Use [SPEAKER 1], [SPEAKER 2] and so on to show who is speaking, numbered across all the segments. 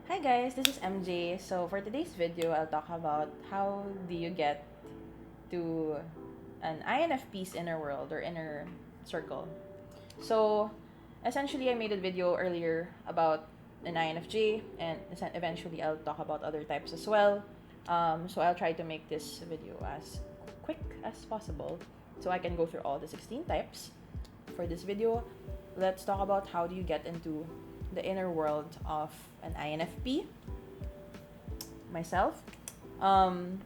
[SPEAKER 1] Hi guys, this is MJ. So for today's video, I'll talk about how do you get to an INFP's inner world or inner circle. So essentially, I made a video earlier about an INFJ, and eventually I'll talk about other types as well. So I'll try to make this video as quick as possible so I can go through all the 16 types. For this video, let's talk about how do you get into the inner world of an INFP, myself. Um,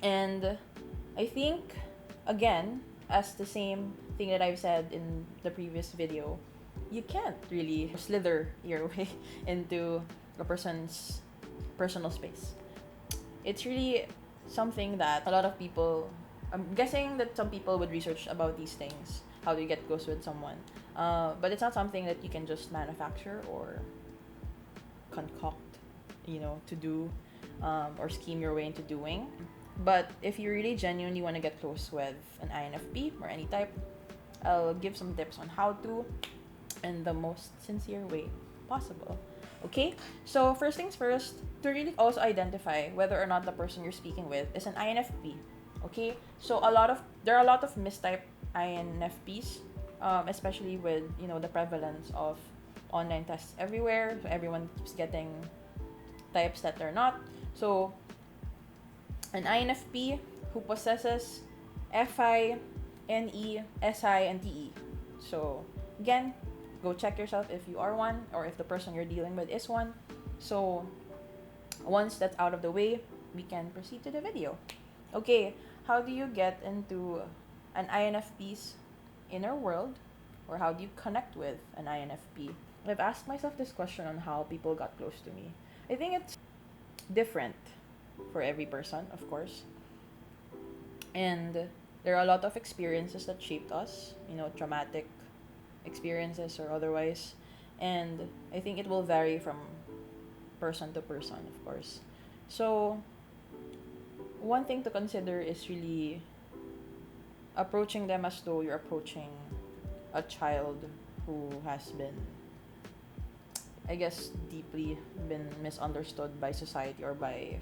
[SPEAKER 1] and I think, again, as the same thing that I've said in the previous video, you can't really slither your way into a person's personal space. It's really something that a lot of people, I'm guessing that some people would research about these things. How do you get close with someone? But it's not something that you can just manufacture or concoct, to do or scheme your way into doing. But if you really genuinely want to get close with an INFP or any type, I'll give some tips on how to in the most sincere way possible. Okay? So, first things first, to really also identify whether or not the person you're speaking with is an INFP. Okay? So, there are a lot of mistype INFPs, especially with, the prevalence of online tests everywhere. So, everyone keeps getting types that they're not. So, an INFP who possesses FI, NE, SI, and TE. So, again, go check yourself if you are one or if the person you're dealing with is one. So, once that's out of the way, we can proceed to the video. Okay, how do you get into an INFP's inner world, or how do you connect with an INFP? I've asked myself this question on how people got close to me. I think it's different for every person, of course. And there are a lot of experiences that shaped us, traumatic experiences or otherwise. And I think it will vary from person to person, of course. So, one thing to consider is really approaching them as though you're approaching a child who has been, I guess, deeply been misunderstood by society or by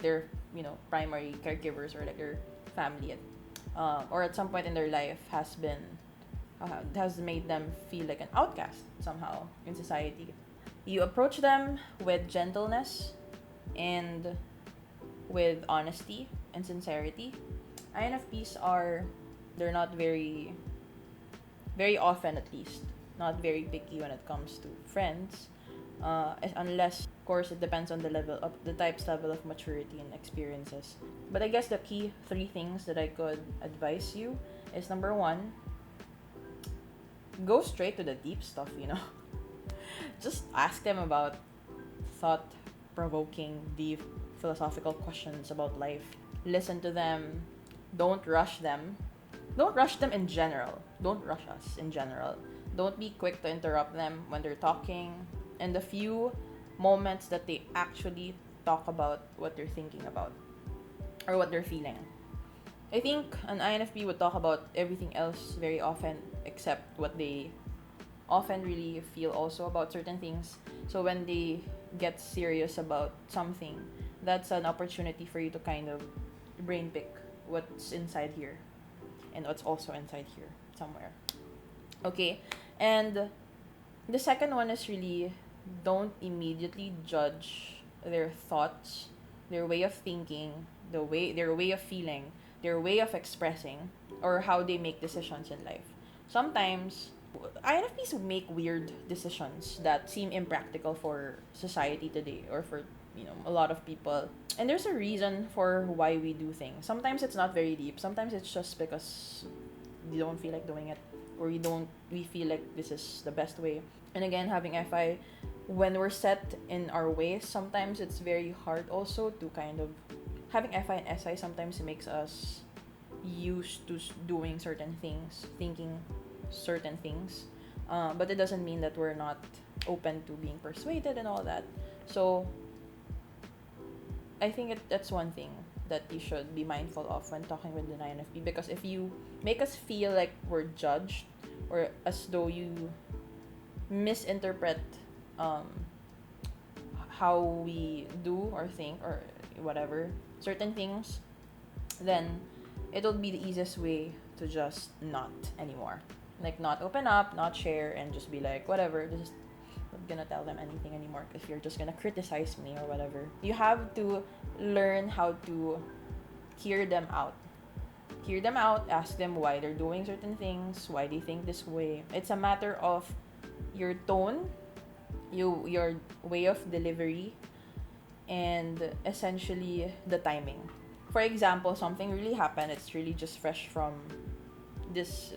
[SPEAKER 1] their, primary caregivers or like their family, or at some point in their life has made them feel like an outcast somehow in society. You approach them with gentleness and with honesty and sincerity. INFPs they're not very often at least, not very picky when it comes to friends. Unless, of course, it depends on the type's level of maturity and experiences. But I guess the key three things that I could advise you is number one, go straight to the deep stuff. Just ask them about thought provoking, deep philosophical questions about life. Listen to them. Don't rush them. Don't rush them in general. Don't rush us in general. Don't be quick to interrupt them when they're talking. And the few moments that they actually talk about what they're thinking about or what they're feeling. I think an INFP would talk about everything else very often except what they often really feel also about certain things. So when they get serious about something, that's an opportunity for you to kind of brain pick what's inside here and what's also inside here somewhere. Okay, and the second one is really don't immediately judge their thoughts, their way of thinking, their way of feeling, their way of expressing, or how they make decisions in life. Sometimes INFPs make weird decisions that seem impractical for society today or for a lot of people. And there's a reason for why we do things. Sometimes it's not very deep. Sometimes it's just because we don't feel like doing it, or we feel like this is the best way. And again, having FI, when we're set in our ways, sometimes it's very hard also to kind of having FI and SI sometimes makes us used to doing certain things, thinking certain things, but it doesn't mean that we're not open to being persuaded and all that. So I think that's one thing that you should be mindful of when talking with an INFP, because if you make us feel like we're judged or as though you misinterpret how we do or think or whatever certain things, then it'll be the easiest way to just not anymore. Like, not open up, not share, and just be like, whatever, just not gonna tell them anything anymore if you're just gonna criticize me or whatever. You have to learn how to hear them out. Hear them out, ask them why they're doing certain things, why they think this way. It's a matter of your tone, your way of delivery, and essentially the timing. For example, something really happened. It's really just fresh from this.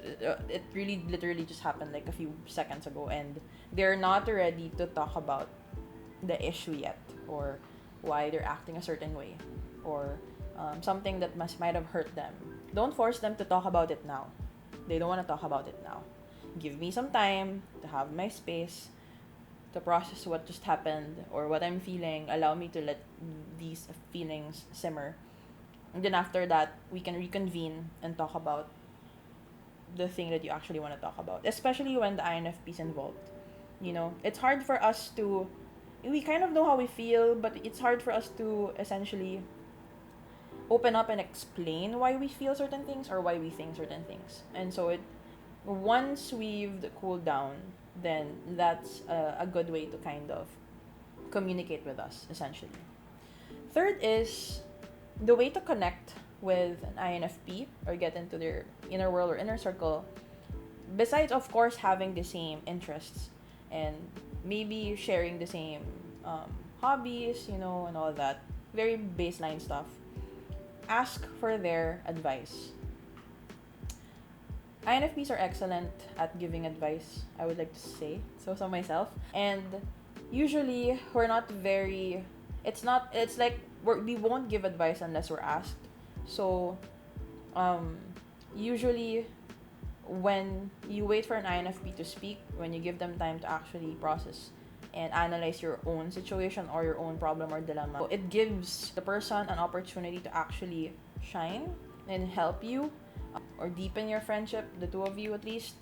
[SPEAKER 1] It really literally just happened like a few seconds ago, and they're not ready to talk about the issue yet, or why they're acting a certain way, or something that might have hurt them. Don't force them to talk about it now. They don't want to talk about it now. Give me some time to have my space, to process what just happened or what I'm feeling. Allow me to let these feelings simmer. And then after that, we can reconvene and talk about the thing that you actually want to talk about, especially when the INFP is involved. You know, it's hard for us to, we kind of know how we feel, but it's hard for us to essentially open up and explain why we feel certain things or why we think certain things. And so once we've cooled down, then that's a good way to kind of communicate with us, essentially. Third is the way to connect with an INFP or get into their inner world or inner circle, besides, of course, having the same interests and maybe sharing the same hobbies, and all that. Very baseline stuff. Ask for their advice. INFPs are excellent at giving advice, I would like to say. So myself. And usually, we're not very... It's like we won't give advice unless we're asked. So, usually, when you wait for an INFP to speak, when you give them time to actually process and analyze your own situation or your own problem or dilemma, it gives the person an opportunity to actually shine and help you or deepen your friendship, the two of you at least,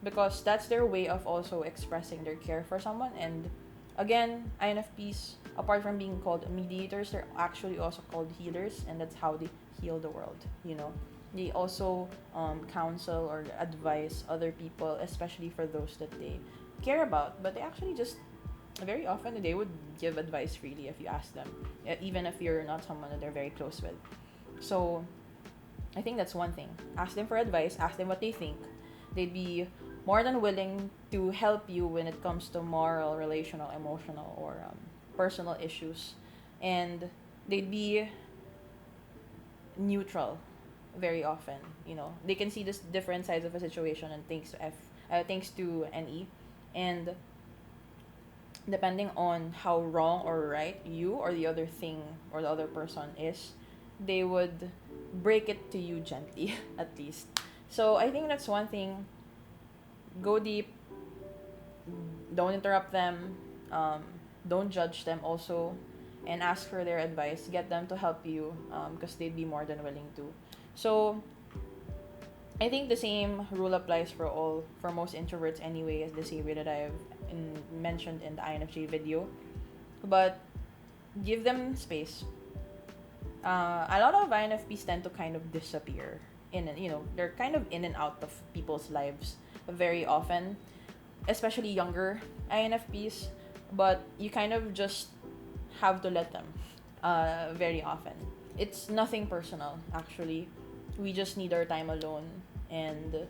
[SPEAKER 1] because that's their way of also expressing their care for someone. And again, INFPs, apart from being called mediators, they're actually also called healers, and that's how they heal the world. They also counsel or advise other people, especially for those that they care about, but they actually just very often they would give advice freely if you ask them, even if you're not someone that they're very close with. So I think that's one thing. Ask them for advice, ask them what they think. They'd be more than willing to help you when it comes to moral, relational, emotional, or personal issues. And they'd be neutral very often. They can see this different sides of a situation, and thanks to NE. And depending on how wrong or right you or the other thing or the other person is, they would break it to you gently, at least. So I think that's one thing. Go deep. Don't interrupt them. Don't judge them also. And ask for their advice. Get them to help you, because they'd be more than willing to. So I think the same rule applies for most introverts anyway, as the same way that I've mentioned in the INFJ video. But give them space. A lot of INFPs tend to kind of disappear they're kind of in and out of people's lives very often, especially younger INFPs. But you kind of just have to let them very often. It's nothing personal, actually. We just need our time alone, and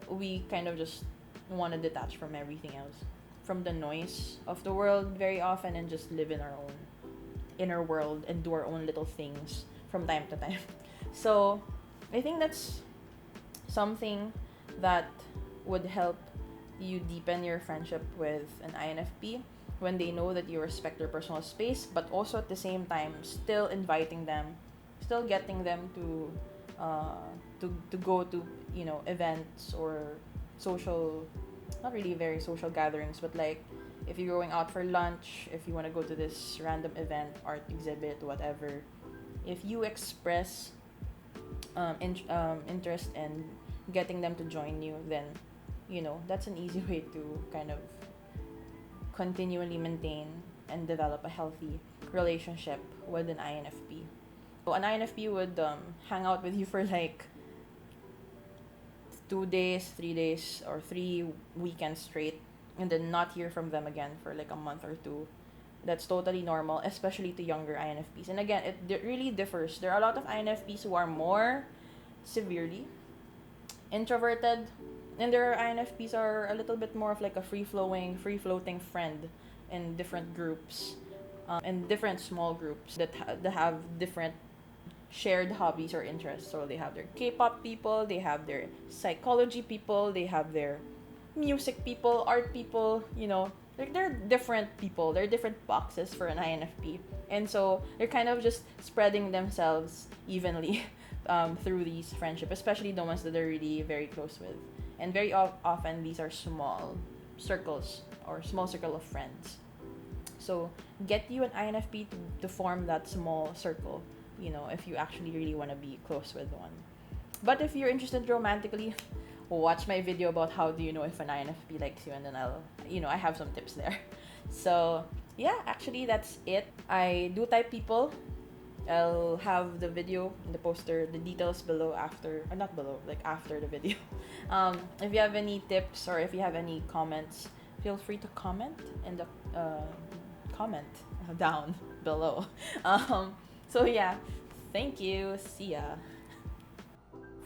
[SPEAKER 1] we kind of just want to detach from everything else, from the noise of the world very often, and just live in our own inner world and do our own little things from time to time. So I think that's something that would help you deepen your friendship with an INFP, when they know that you respect their personal space, but also at the same time still inviting them, still getting them to go to events or social, not really very social gatherings, but like if you're going out for lunch, if you want to go to this random event, art exhibit, whatever, if you express interest and getting them to join you, then that's an easy way to kind of continually maintain and develop a healthy relationship with an INFP. So an INFP would hang out with you for like 2 days, 3 days, or 3 weekends straight, and then not hear from them again for like a month or two. That's totally normal, especially to younger INFPs. And again, it really differs. There are a lot of INFPs who are more severely introverted, and there are INFPs are a little bit more of like a free floating friend in different groups, and different small groups that have different shared hobbies or interests. So they have their K-pop people, they have their psychology people, they have their music people, art people, like they're different people. They're different boxes for an INFP. And so they're kind of just spreading themselves evenly through these friendships, especially the ones that they're really very close with. And very often these are small circles or small circle of friends. So get you an INFP to form that small circle, if you actually really want to be close with one. But if you're interested romantically, watch my video about how do you know if an INFP likes you, and then I have some tips there. So yeah, actually that's it. I do type people. I'll have the video in the poster, the details below after, or not below, like after the video. If you have any tips or if you have any comments, feel free to comment in the comment down below. So yeah, thank you. See ya.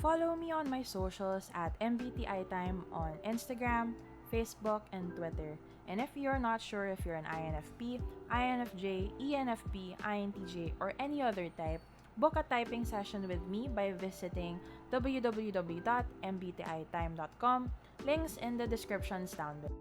[SPEAKER 1] Follow me on my socials at MBTI Time on Instagram, Facebook, and Twitter. And if you're not sure if you're an INFP, INFJ, ENFP, INTJ, or any other type, book a typing session with me by visiting www.mbtitime.com. Links in the descriptions down below.